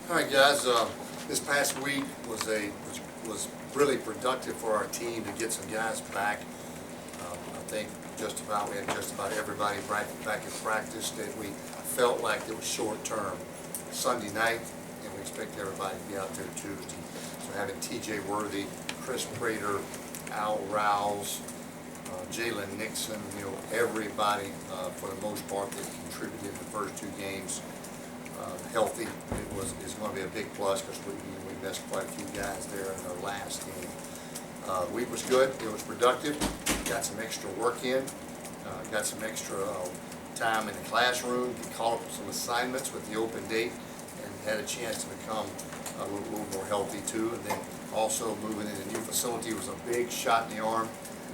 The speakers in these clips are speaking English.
All right, guys. This past week was really productive for our team to get some guys back. I think we had just about everybody back in practice that we felt like it was short term. Sunday night, and we expect everybody to be out there Tuesday. So having T.J. Worthy, Chris Prater, Al Rouse, Jalen Nixon, everybody for the most part that contributed in the first two games. Healthy is going to be a big plus because we missed quite a few guys there in our last game. The week was good. It was productive. Got some extra work in. Got some extra time in the classroom. Caught up some assignments with the open date and had a chance to become a little more healthy too. And then also moving into the new facility was a big shot in the arm.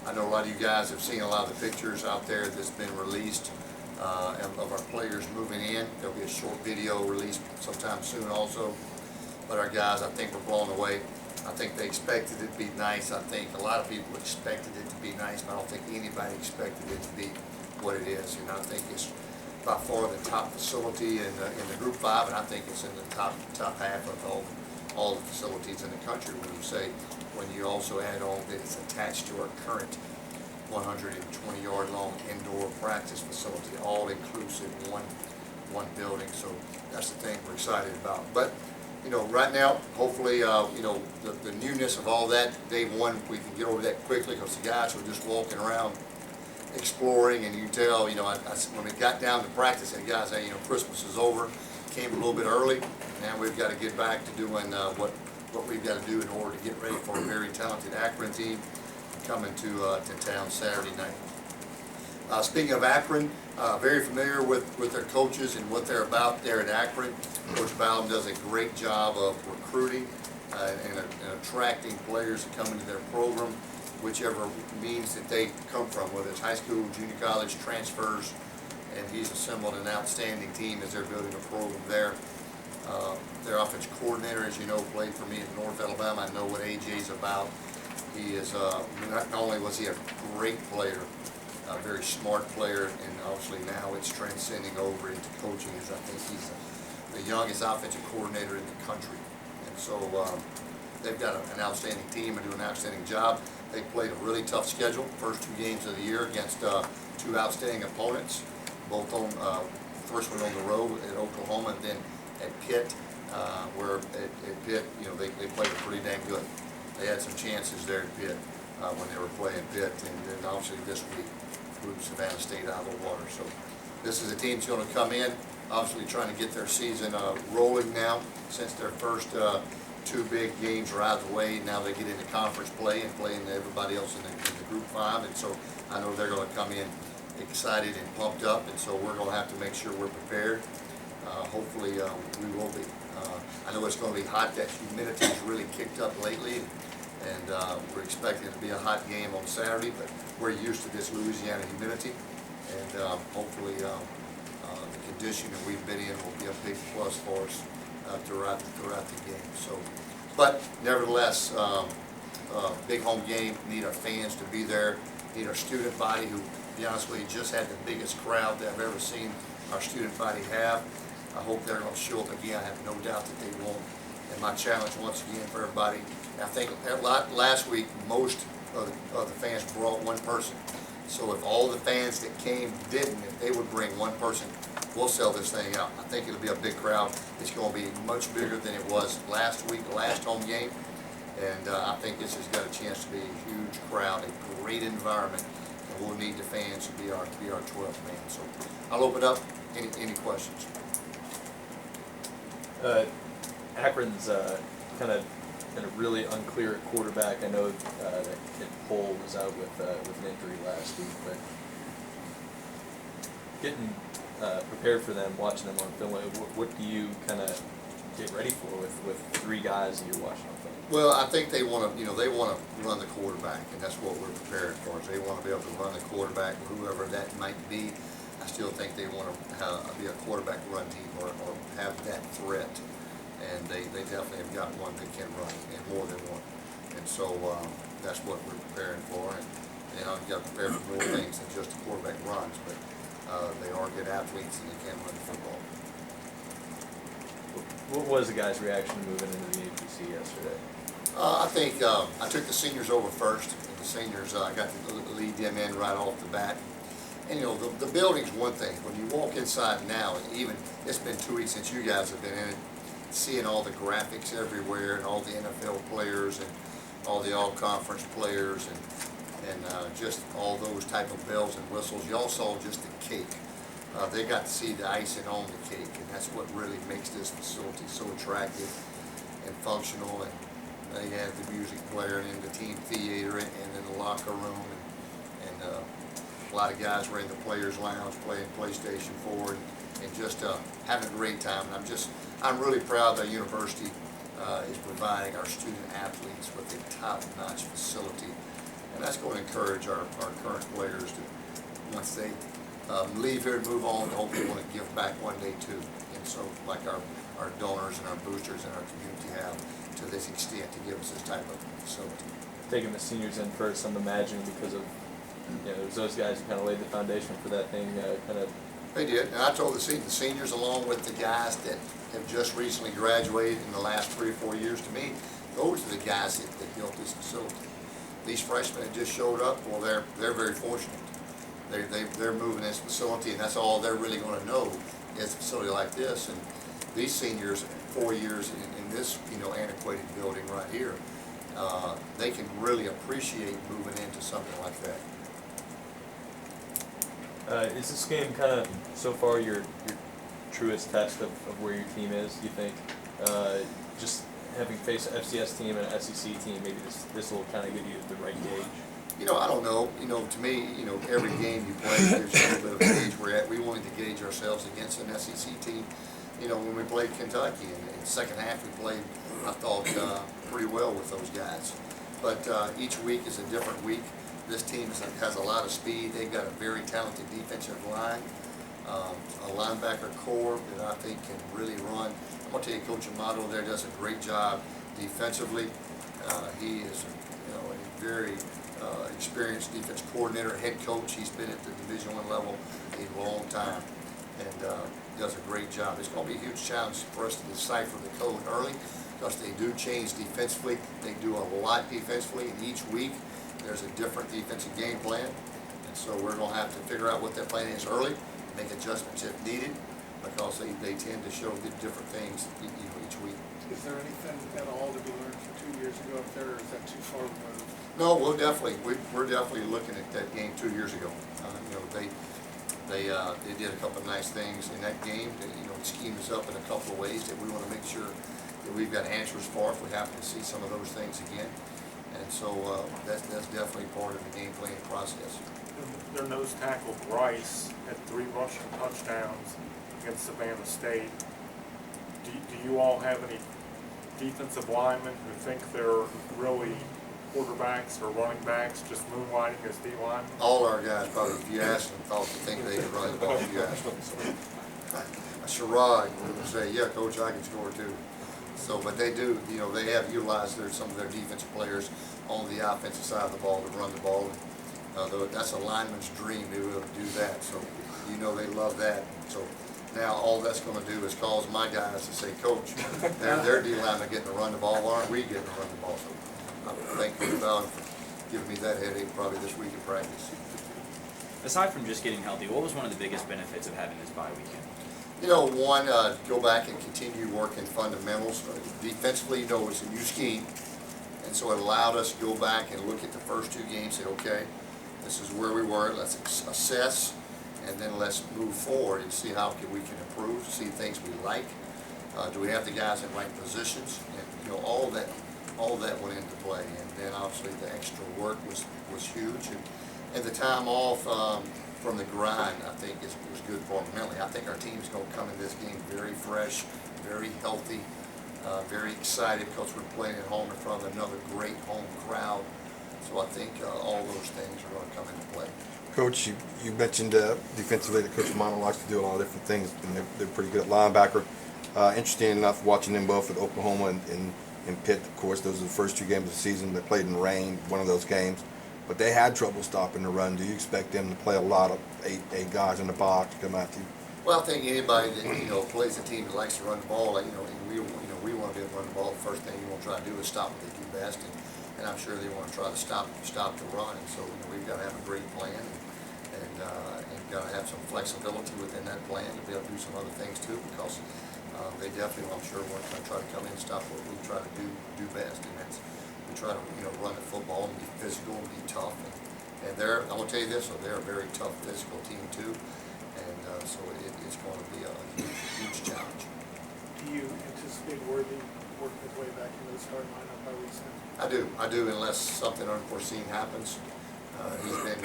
I know a lot of you guys have seen a lot of the pictures out there that's been released of our players moving in. There'll be a short video released sometime soon also. But our guys, I think, were blown away. I think they expected it to be nice. I think a lot of people expected it to be nice, but I don't think anybody expected it to be what it is. I think it's by far the top facility in the Group 5, and I think it's in the top half of all the facilities in the country. When you also add on that it's attached to our current 120-yard long indoor practice facility, all inclusive, one building. So that's the thing we're excited about. But right now, hopefully, the newness of all that, day one, we can get over that quickly because the guys were just walking around exploring, and you can tell, when we got down to practice, and guys, hey, Christmas is over, came a little bit early. Now we've got to get back to doing what we've got to do in order to get ready for a very talented Akron team coming to town Saturday night. Speaking of Akron, very familiar with their coaches and what they're about there at Akron. Coach Ballum does a great job of recruiting and attracting players to come into their program, whichever means that they come from, whether it's high school, junior college, transfers, and he's assembled an outstanding team as they're building a program there. Their offensive coordinator, as you know, played for me in North Alabama. I know what AJ's about. He is, not only was he a great player, a very smart player, and obviously now it's transcending over into coaching, as I think he's the youngest offensive coordinator in the country. And so they've got an outstanding team and do an outstanding job. They played a really tough schedule, first two games of the year against two outstanding opponents, both on first one on the road at Oklahoma and then at Pitt, where at Pitt, they played pretty dang good. They had some chances there at Pitt when they were playing Pitt, and then obviously this week blew Savannah State out of the water. So this is a team that's going to come in, obviously trying to get their season rolling now, since their first two big games are out of the way. Now they get into conference play and playing everybody else in the Group 5, and so I know they're going to come in excited and pumped up, and so we're going to have to make sure we're prepared. Hopefully we will be. I know it's going to be hot. That humidity has really kicked up lately, and we're expecting it to be a hot game on Saturday, but we're used to this Louisiana humidity, and hopefully the condition that we've been in will be a big plus for us throughout the game. So, but nevertheless, big home game. Need our fans to be there. Need our student body, who, to be honest with you, just had the biggest crowd that I've ever seen our student body have. I hope they're going to show up again. I have no doubt that they won't. And my challenge once again for everybody, I think last week most of the fans brought one person. So if all the fans that came didn't, if they would bring one person, we'll sell this thing out. I think it'll be a big crowd. It's going to be much bigger than it was last week, the last home game. And I think this has got a chance to be a huge crowd, a great environment, and we'll need the fans to be our 12th man. So I'll open up. Any questions? Akron's kind of really unclear at quarterback. I know that kid Cole was out with an injury last week, but getting prepared for them, watching them on film, what do you kind of get ready for with three guys that you're watching on film? Well, I think they want to, they want to run the quarterback, and that's what we're prepared for. They want to be able to run the quarterback, whoever that might be. I still think they want to be a quarterback run team or have that threat, and they definitely have got one that can run, and more than one. And so that's what we're preparing for. And you got to prepare for more things than just the quarterback runs, but they are good athletes and they can run the football. What was the guys' reaction to moving into the APC yesterday? I think I took the seniors over first. The seniors, I got to lead them in right off the bat. And the building's one thing. When you walk inside now, even it's been 2 weeks since you guys have been in it, seeing all the graphics everywhere and all the NFL players and all the all-conference players and just all those type of bells and whistles. Y'all saw just the cake. They got to see the icing on the cake, and that's what really makes this facility so attractive and functional. And they have the music player and then the team theater and then the locker room, and a lot of guys were in the players' lounge playing PlayStation 4 and just having a great time. And I'm really proud that university is providing our student athletes with a top-notch facility, and that's going to encourage our current players to, once they leave here and move on, hopefully want to give back one day too. And so, like our donors and our boosters in our community have to this extent to give us this type of facility. Taking the seniors in first, I'm imagining because of it was those guys who kind of laid the foundation for that thing. They did, and I told the seniors along with the guys that have just recently graduated in the last 3 or 4 years. To me, those are the guys that built this facility. These freshmen that just showed up, well, they're very fortunate. They're moving this facility, and that's all they're really going to know is a facility like this. And these seniors, 4 years in this antiquated building right here, they can really appreciate moving into something like that. Is this game kind of so far your truest test of where your team is? Do you think just having faced an FCS team and an SEC team, maybe this will kind of give you the right gauge? I don't know. To me, every game you play, there's a little bit of a gauge we're at. We wanted to gauge ourselves against an SEC team. When we played Kentucky, in the second half we played, I thought, pretty well with those guys. But each week is a different week. This team has a lot of speed. They've got a very talented defensive line, a linebacker core that I think can really run. I'm going to tell you, Coach Amato there does a great job defensively. He is a very experienced defense coordinator, head coach. He's been at the Division I level a long time and does a great job. It's going to be a huge challenge for us to decipher the code early because they do change defensively. They do a lot defensively, and each week there's a different defensive game plan. And so we're going to have to figure out what that plan is early, make adjustments if needed, because they tend to show different things each week. Is there anything at all to be learned from 2 years ago up there, or is that too far removed? No, we're definitely looking at that game 2 years ago. They did a couple of nice things in that game. They schemed us up in a couple of ways that we want to make sure that we've got answers for if we have to see some of those things again. And so that's definitely part of the game planning process. Their nose tackle Bryce had 3 rushing touchdowns against Savannah State. Do you all have any defensive linemen who think they're really quarterbacks or running backs, just moonlighting as D linemen? All our guys probably, if you ask them, thought to think they could run the ball. If you ask them, Sherrod would say, "Yeah, Coach, I can score too." So, but they do, they have utilized some of their defensive players on the offensive side of the ball to run the ball. That's a lineman's dream to be able to do that. So, they love that. So now all that's going to do is cause my guys to say, "Coach, their D linemen getting to run the ball. Why aren't we getting to run the ball?" So I thank you for giving me that headache probably this week in practice. Aside from just getting healthy, what was one of the biggest benefits of having this bye weekend? One, go back and continue working fundamentals. Defensively, it's a new scheme, and so it allowed us to go back and look at the first 2 games, say, okay, this is where we were, let's assess, and then let's move forward and see how we can improve, see things we like. Do we have the guys in right positions? And, all that went into play. And then obviously the extra work was huge. And the time off from the grind, I think, was good for them mentally. I think our team's going to come in this game very fresh, very healthy, very excited because we're playing at home in front of another great home crowd. So I think all those things are going to come into play. Coach, you mentioned defensively that Coach Mono likes to do a lot of different things, and they're pretty good at linebacker. Interesting enough, watching them both at Oklahoma and Pitt, of course, those are the first 2 games of the season. They played in rain, one of those games. But they had trouble stopping the run. Do you expect them to play a lot of eight guys in the box, come after you Well, I think anybody that, plays a team that likes to run the ball, like, we want to be able to run the ball. The first thing you want to try to do is stop what they do best, and I'm sure they want to try to stop the run. And so, we've got to have a great plan, and got to have some flexibility within that plan to be able to do some other things too, because they definitely, I'm sure, want to try to come in and stop what we try to do best, and that's we try to, run the football and be physical and be tough. And they're, I'm gonna tell you this, so they're a very tough physical team too, and so it's going to be a huge challenge. Do you anticipate Worthy working his way back into the starting lineup by week's end? I do, unless something unforeseen happens. He's been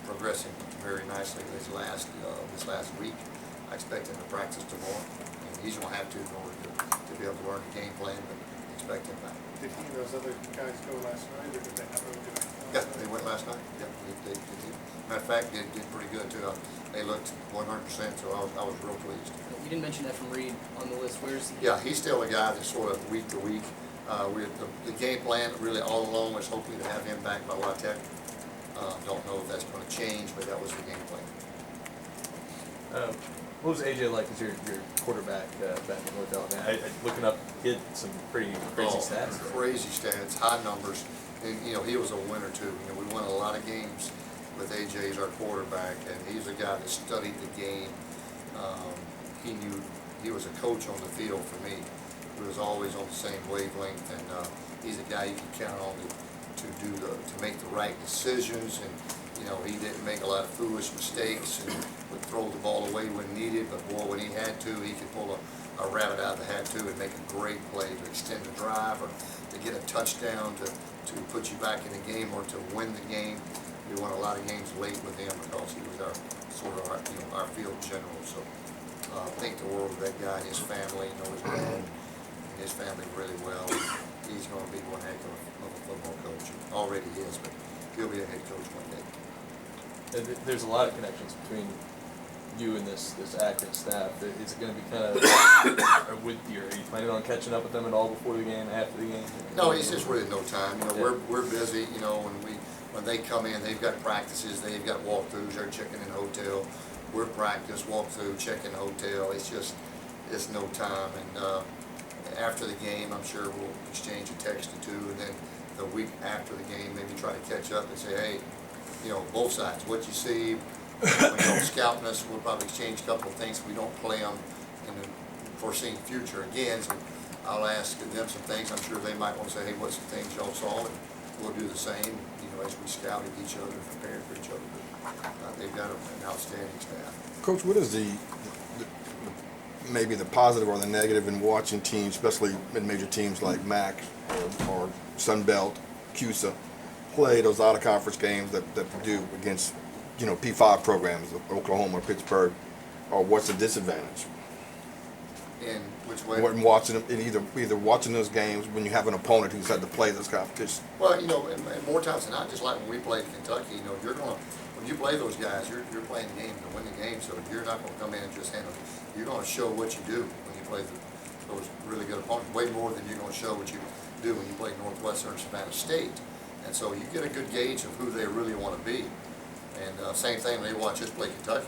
progressing very nicely this last week. I expect him to practice tomorrow, and he's gonna have to in order to be able to learn the game plan, but expect him back. Did he and those other guys go last night, or did they have a good? Yeah, they went last night. Yeah, they did. Matter of fact, they did pretty good too. They looked 100%, so I was real pleased. You didn't mention that from Reed on the list. Where's he? Yeah, he's still a guy that's sort of week to week. The game plan really all along was hopefully to have him back by Tech. Don't know if that's going to change, but that was the game plan. What was AJ like as your quarterback back in North Alabama? Looking up, he had some pretty crazy stats. Crazy stats, high numbers. And, he was a winner too. We won a lot of games with AJ as our quarterback, and he's a guy that studied the game. He knew he was a coach on the field for me. He was always on the same wavelength, and he's a guy you can count on to make the right decisions. And he didn't make a lot of foolish mistakes and would throw the ball away when needed. But boy, when he had to, he could pull a rabbit out of the hat too and make a great play to extend the drive or to get a touchdown to put you back in the game or to win the game. We won a lot of games late with him because he was our field general. So I think the world of that guy and his family. Know his dad and his family really well. He's going to be one heck of a football coach. Already is, but he'll be a head coach one day. And there's a lot of connections between you and this Akron staff. Is it going to be kind of are you planning on catching up with them at all before the game, after the game? No, it's just really no time. We're busy. When they come in, they've got practices, they've got walkthroughs. They're checking in hotel. We're practice, walkthrough, check-in hotel. It's no time. And after the game, I'm sure we'll exchange a text or two, and then the week after the game, maybe try to catch up and say, hey, both sides, what you see. When scouting us, we'll probably exchange a couple of things. We don't play them in the foreseen future again. So I'll ask them some things. I'm sure they might want to say, hey, what's the things y'all saw? And we'll do the same, as we scouted each other and prepared for each other. But they've got an outstanding staff. Coach, what is maybe the positive or the negative in watching teams, especially in major teams like MAC or Sun Belt, CUSA, play those out-of-conference games that do against P5 programs, Oklahoma or Pittsburgh, or what's the disadvantage? In which way? When watching them, either watching those games when you have an opponent who's had to play this competition. Well, and more times than not, just like when we played Kentucky, when you play those guys, you're playing the game to win the game. So you're not going to come in and just handle it. You're going to show what you do when you play those really good opponents, way more than you're going to show what you do when you play Northwestern or Savannah State. And so you get a good gauge of who they really want to be. And same thing when they watch us play Kentucky.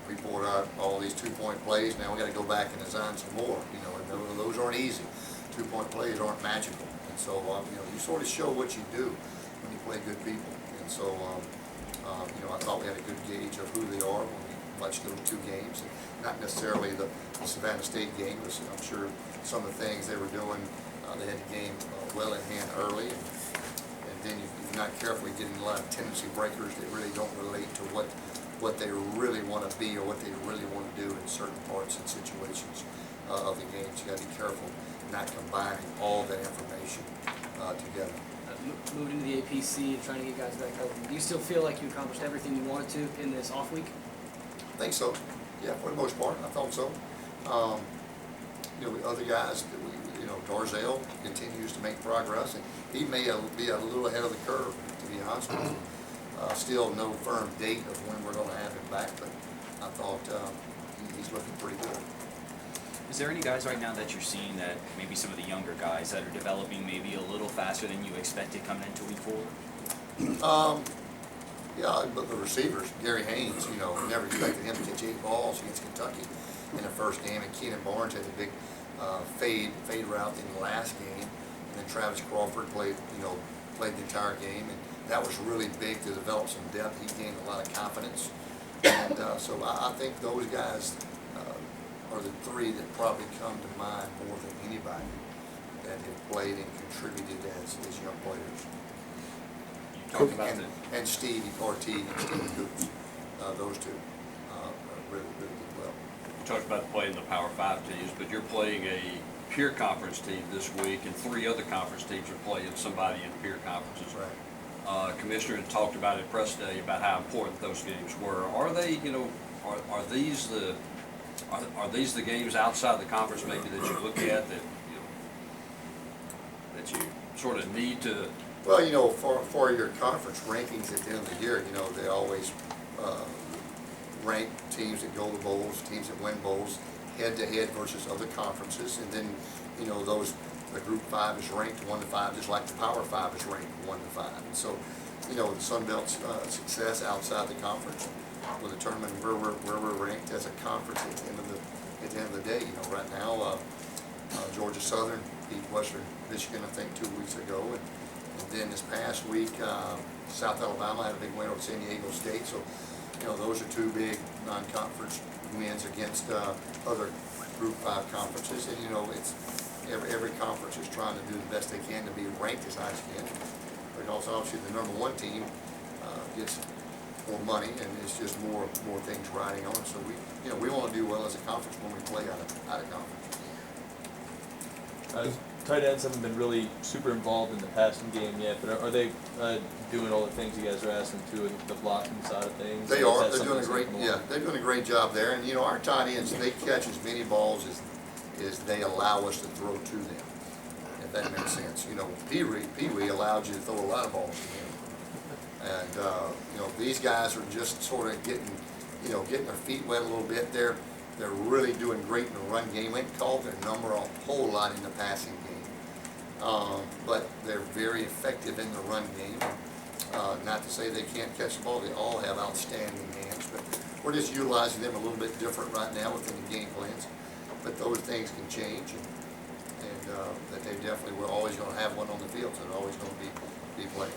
We poured out all these 2-point plays. Now we got to go back and design some more. And those aren't easy. 2-point plays aren't magical. And so you sort of show what you do when you play good people. And so I thought we had a good gauge of who they are when we watched those two games. And not necessarily the Savannah State game. I'm sure some of the things they were doing, they had the game well in hand early. And then if you're not careful, you're getting a lot of tendency breakers that really don't relate to what they really want to be or what they really want to do in certain parts and situations of the games. You got to be careful not combining all that information together. Moving into the APC and trying to get guys back healthy. Do you still feel like you accomplished everything you wanted to in this off week? I think so. Yeah, for the most part, I thought so. The other guys, Darzell continues to make progress, and he may be a little ahead of the curve, to be honest with you. Still no firm date of when we're going to have him back, but I thought he's looking pretty good. Is there any guys right now that you're seeing that maybe some of the younger guys that are developing maybe a little faster than you expected coming into week 4? Yeah, but the receivers, Gary Haynes, you know, never expected him to catch 8 balls against Kentucky in the first game, and Keenan Barnes had a big fade route in the last game, and then Travis Crawford played the entire game, and that was really big to develop some depth. He gained a lot of confidence, and so I think those guys are the 3 that probably come to mind more than anybody that have played and contributed as young players. You talked about And Stevie Ortiz and Stevie Coops, those 2 really did well. You talked about playing the Power 5 teams, but you're playing a peer conference team this week, and 3 other conference teams are playing somebody in peer conferences. Right. Commissioner had talked about at press day about how important those games were. Are they, are these the games outside the conference maybe that you look at that that you sort of need to? Well, for your conference rankings at the end of the year, they always rank teams that go to bowls, teams that win bowls, head-to-head versus other conferences, and then, the Group 5 is ranked 1 to 5, just like the Power 5 is ranked 1 to 5. And so, the Sun Belt's success outside the conference will determine where we're ranked as a conference at the end of the day. Right now, Georgia Southern beat Western Michigan, I think, 2 weeks ago, and then this past week, South Alabama had a big win over San Diego State. So, those are 2 big non-conference wins against other Group 5 conferences. And, it's every conference is trying to do the best they can to be ranked as high as they can. Because obviously the number 1 team gets more money, and it's just more things riding on it. So we want to do well as a conference when we play out of conference. Tight ends haven't been really super involved in the passing game yet, but are they doing all the things you guys are asking to, the blocking side of things? They are. They're doing a great. Yeah, they're doing a great job there. And our tight ends, they catch as many balls as they allow us to throw to them. If that makes sense. Pee Wee allowed you to throw a lot of balls to him. And these guys are just sort of getting their feet wet a little bit. They're really doing great in the run game. We haven't called their number a whole lot in the passing game. But they're very effective in the run game. Not to say they can't catch the ball. They all have outstanding hands, but we're just utilizing them a little bit different right now within the game plans. But those things can change, and that they definitely, we're always going to have one on the field, so they're always going to be playing.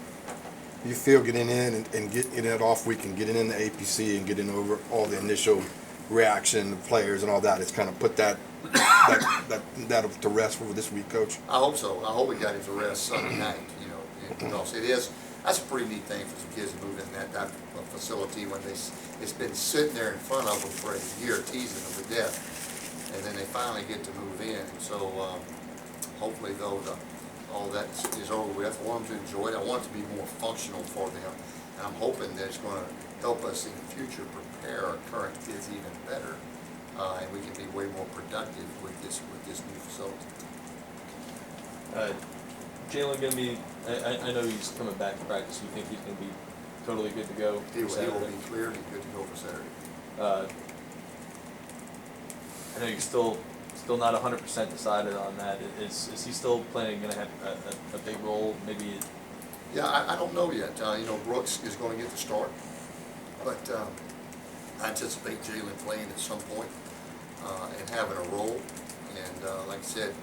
You feel getting in and getting that off week and getting in the APC and getting over all the initial reaction of players and all that, it's kind of put that to rest for this week, Coach? I hope so. I hope we got it to rest Sunday night, because that's a pretty neat thing for some kids to move in that type of facility when it's been sitting there in front of them for a year, teasing them to death, and then they finally get to move in. And so hopefully, though, all that is over with. I want them to enjoy it. I want it to be more functional for them, and I'm hoping that it's going to help us in the future prepare our current kids even better, and we can be way more productive with this new facility. Jalen gonna be? I know he's coming back to practice. You think he's gonna be totally good to go? He will be cleared and good to go for Saturday. I know you're still not 100% decided on that. Is he still gonna have a big role? Maybe. Yeah, I don't know yet. Brooks is going to get the start, but I anticipate Jalen playing at some point and having a role. And like I said,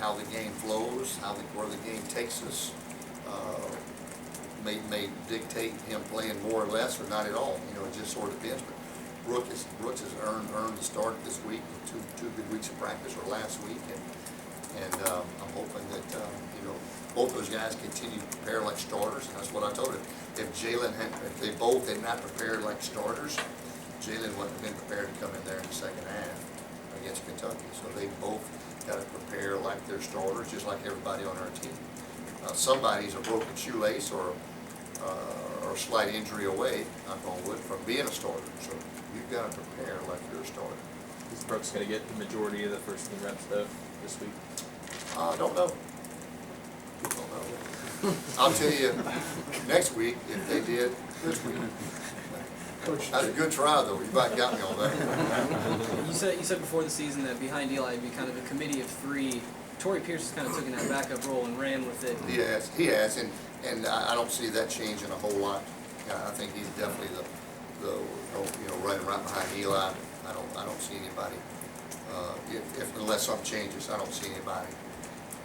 how the game flows, where the game takes us, may dictate him playing more or less, or not at all. It just sort of depends. But Brooks has earned the start this week, two good weeks of practice, or last week, and I'm hoping that both those guys continue to prepare like starters. And that's what I told him. If they both had not prepared like starters, Jalen wouldn't have been prepared to come in there in the second half against Kentucky. So they both got to prepare like they're starters, just like everybody on our team. Somebody's a broken shoelace or a slight injury away, knock on wood, from being a starter. So you've got to prepare like you're a starter. Is Brooks going to get the majority of the first team reps though this week? I don't know. I'll tell you next week if they did this week. That's a good try, though. You about got me on that. You said before the season that behind Eli it'd be kind of a committee of 3. Torrey Pierce has kind of taken that backup role and ran with it. He has, and I don't see that changing a whole lot I think he's definitely the running right behind Eli. I don't see anybody, unless something changes, I don't see anybody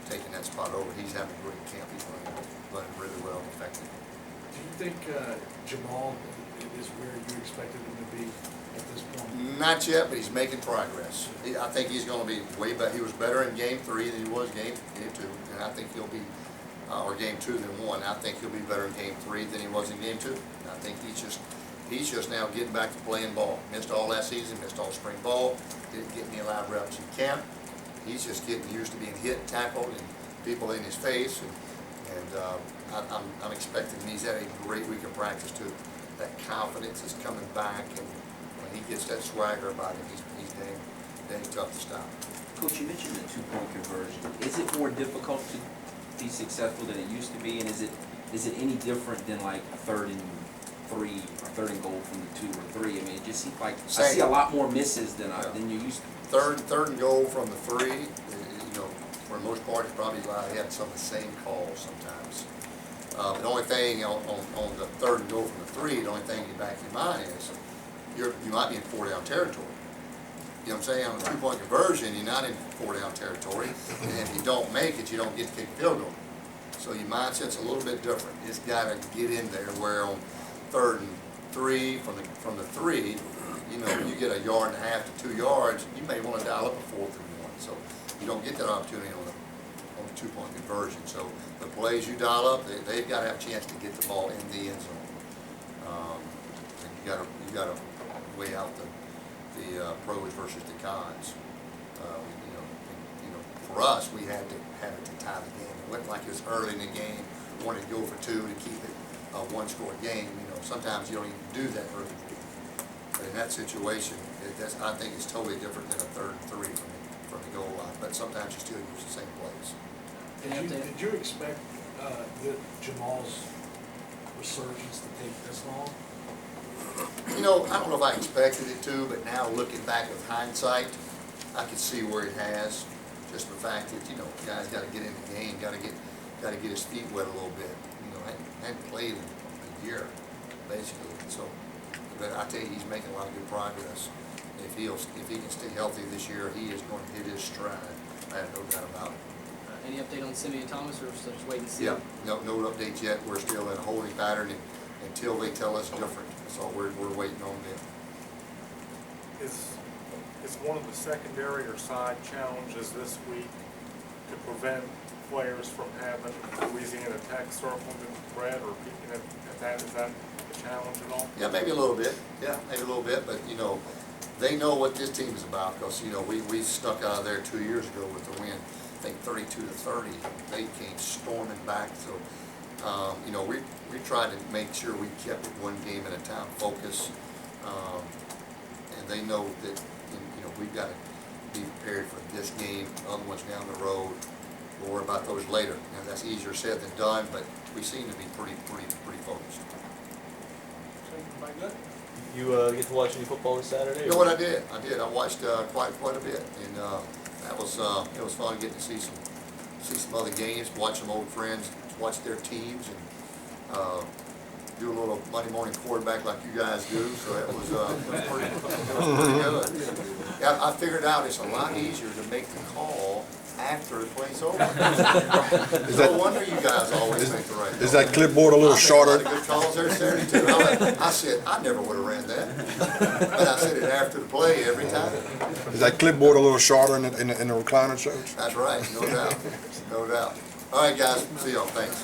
taking that spot over. He's having a great camp. He's running really well and effective. Do you think Jamal is where you expected him to be at this point? Not yet, but he's making progress. I think he's going to be way better. He was better in game 3 than he was game 2, and I think he'll be, or game 2 than 1. I think he'll be better in game 3 than he was in game 2. I think he's just now getting back to playing ball. Missed all last season, missed all spring ball, didn't get any live reps in camp. He's just getting used to being hit, tackled, and people in his face, and I'm expecting he's had a great week of practice too. That confidence is coming back, and when he gets that swagger about him, he's dang tough to stop. Coach, you mentioned the two-point conversion. Is it more difficult to be successful than it used to be, and is it any different than like 3rd and 3 or 3rd and goal from the 2 or 3? I mean, it just seems like I see a lot more misses than you used to. Third and goal from the 3, for the most part, it's probably why he had some of the same calls sometimes. The only thing on the 3rd and goal from the 3, the only thing in the back of your mind is you might be in 4-down territory. You know what I'm saying? On a 2-point conversion, you're not in 4-down territory, and if you don't make it, you don't get to kick the field goal. So your mindset's a little bit different. It's got to get in there. Where on 3rd and 3 from the 3, you get 1.5 yards to 2 yards, you may want to dial up a 4th and 1. So you don't get that opportunity on the 2-point conversion. So the plays you dial up, they've got to have a chance to get the ball in the end zone. And you got to weigh out the pros versus the cons. For us, we had to have it to tie the game. It wasn't like it was early in the game. We wanted to go for 2 to keep it a 1-score game. Sometimes you don't even do that early. But in that situation, I think it's totally different than a 3rd and 3 from the goal line. But sometimes you still use the same plays. Did you expect Jamal's resurgence to take this long? I don't know if I expected it to, but now looking back with hindsight, I can see where it has. Just the fact that guys got to get in the game, got to get his feet wet a little bit. Hadn't played in a year, basically. So, but I tell you, he's making a lot of good progress. If he can stay healthy this year, he is going to hit his stride. I have no doubt about it. Any update on Simeon Thomas, or still just wait and see? Yeah, no updates yet. We're still in a holding pattern until they tell us different. That's all we're waiting on them. Is one of the secondary or side challenges this week to prevent players from having Louisiana Tech circled in red or peeking at that? Is that a challenge at all? Yeah, maybe a little bit. Yeah, maybe a little bit. But they know what this team is about, because we stuck out of there 2 years ago with the win. I think 32-30. They came storming back. So we tried to make sure we kept it one game at a time, focus, and they know that we've got to be prepared for this game. Other ones down the road. We'll worry about those later. Now that's easier said than done, but we seem to be pretty focused. Good. You get to watch any football this Saturday? You know what I did? I watched quite a bit, and it was fun getting to see some other games, watch some old friends, watch their teams, and do a little Monday morning quarterback like you guys do. So it was pretty good. Yeah, I figured out it's a lot easier to make the call after the play's over. No wonder you guys always make the right call. Is that clipboard a little shorter? I made a lot of good calls there Saturday too. I said I never would have ran that, but I said it after the play every time. Is that clipboard a little shorter in the recliner church? That's right, no doubt, no doubt. All right, guys, see y'all. Thanks.